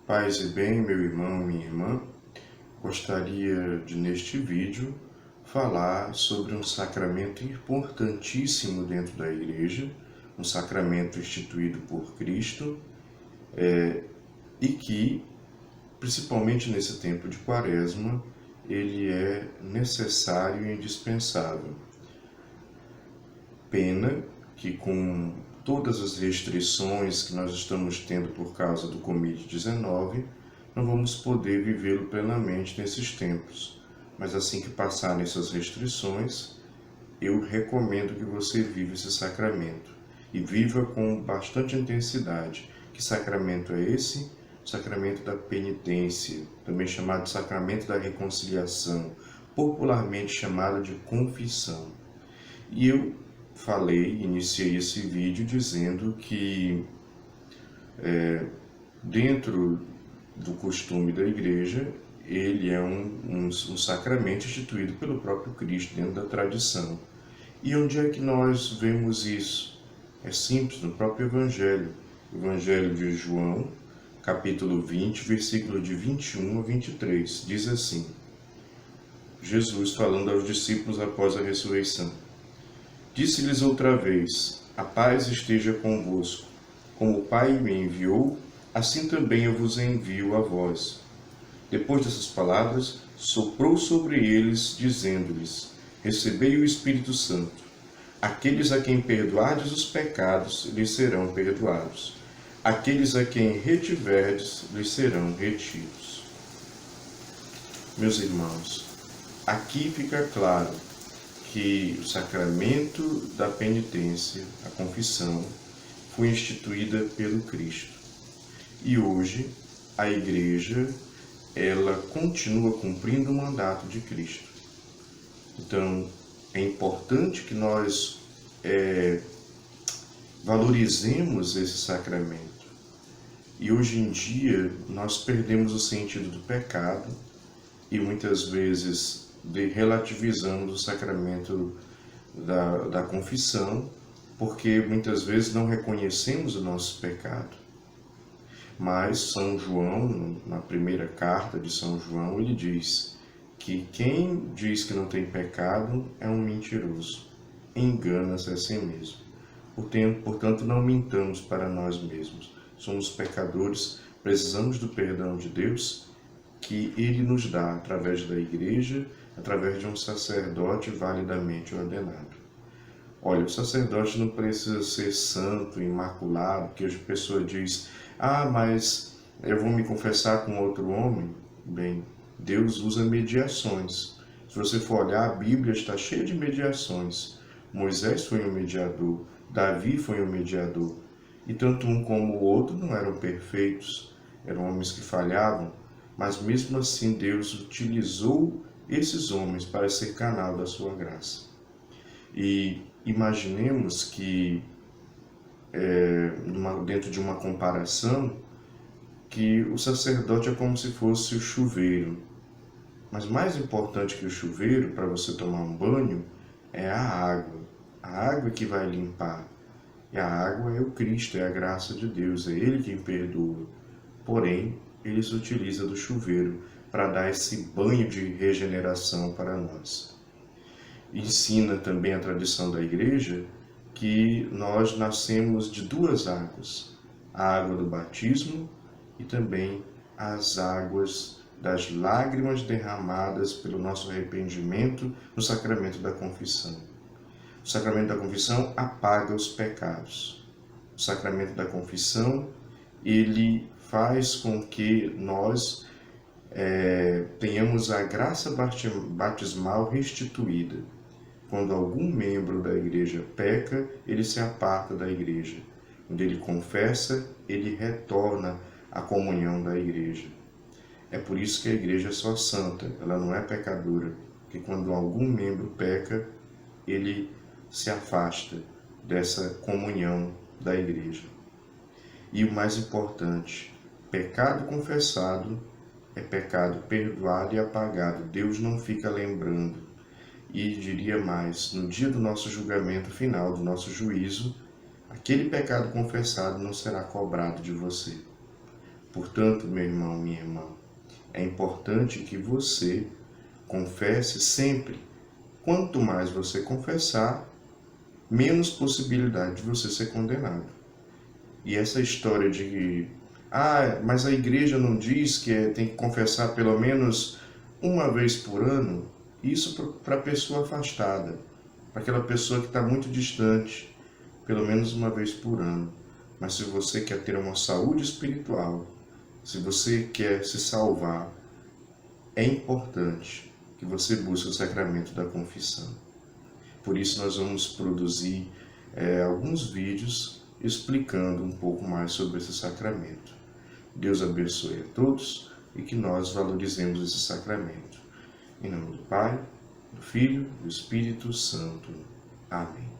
Paz e bem, meu irmão, minha irmã, gostaria de, neste vídeo, falar sobre um sacramento importantíssimo dentro da Igreja, um sacramento instituído por Cristo e que, principalmente nesse tempo de Quaresma, ele é necessário e indispensável. Pena que, com todas as restrições que nós estamos tendo por causa do Covid-19, não vamos poder vivê-lo plenamente nesses tempos. Mas assim que passarem essas restrições, eu recomendo que você viva esse sacramento. E viva com bastante intensidade. Que sacramento é esse? O sacramento da penitência, também chamado de sacramento da reconciliação, popularmente chamado de confissão. E eu iniciei esse vídeo dizendo que dentro do costume da Igreja, ele é um sacramento instituído pelo próprio Cristo dentro da tradição. E onde é que nós vemos isso? É simples, no próprio Evangelho. Evangelho de João, capítulo 20, versículo de 21 a 23. Diz assim, Jesus falando aos discípulos após a ressurreição. Disse-lhes outra vez, a paz esteja convosco. Como o Pai me enviou, assim também eu vos envio a vós. Depois dessas palavras, soprou sobre eles, dizendo-lhes, recebei o Espírito Santo. Aqueles a quem perdoardes os pecados, lhes serão perdoados. Aqueles a quem retiverdes, lhes serão retidos. Meus irmãos, aqui fica claro que o sacramento da penitência, a confissão, foi instituída pelo Cristo. E hoje a Igreja, ela continua cumprindo o mandato de Cristo. Então, é importante que nós valorizemos esse sacramento. E hoje em dia nós perdemos o sentido do pecado e muitas vezes relativizamos o sacramento da confissão, porque muitas vezes não reconhecemos o nosso pecado. Mas São João, na primeira carta de São João, ele diz que quem diz que não tem pecado é um mentiroso, engana-se a si mesmo. Portanto, não mintamos para nós mesmos. Somos pecadores, precisamos do perdão de Deus, que Ele nos dá através da Igreja, através de um sacerdote validamente ordenado. Olha, o sacerdote não precisa ser santo, imaculado, porque hoje a pessoa diz, mas eu vou me confessar com outro homem. Bem, Deus usa mediações. Se você for olhar, a Bíblia está cheia de mediações. Moisés foi um mediador, Davi foi um mediador. E tanto um como o outro não eram perfeitos, eram homens que falhavam, mas mesmo assim Deus utilizou esses homens para ser canal da sua graça. E imaginemos que, dentro de uma comparação, que o sacerdote é como se fosse o chuveiro. Mas mais importante que o chuveiro, para você tomar um banho, é a água. A água que vai limpar. E a água é o Cristo, é a graça de Deus, é Ele quem perdoa. Porém, Ele se utiliza do chuveiro para dar esse banho de regeneração para nós. Ensina também a tradição da Igreja que nós nascemos de duas águas, a água do batismo e também as águas das lágrimas derramadas pelo nosso arrependimento no sacramento da confissão. O sacramento da confissão apaga os pecados. O sacramento da confissão, ele faz com que nós tenhamos a graça batismal restituída. Quando algum membro da Igreja peca, ele se aparta da Igreja. Quando ele confessa, ele retorna à comunhão da Igreja. É por isso que a Igreja é só santa, ela não é pecadora, porque quando algum membro peca, ele se afasta dessa comunhão da Igreja. E o mais importante, pecado confessado é pecado perdoado e apagado. Deus não fica lembrando. E diria mais, no dia do nosso julgamento final, do nosso juízo, aquele pecado confessado não será cobrado de você. Portanto, meu irmão, minha irmã, é importante que você confesse sempre. Quanto mais você confessar, menos possibilidade de você ser condenado. E essa história de que, mas a igreja não diz que tem que confessar pelo menos uma vez por ano, isso para a pessoa afastada, para aquela pessoa que está muito distante, pelo menos uma vez por ano. Mas se você quer ter uma saúde espiritual, se você quer se salvar, é importante que você busque o sacramento da confissão. Por isso nós vamos produzir alguns vídeos explicando um pouco mais sobre esse sacramento. Deus abençoe a todos e que nós valorizemos esse sacramento. Em nome do Pai, do Filho e do Espírito Santo. Amém.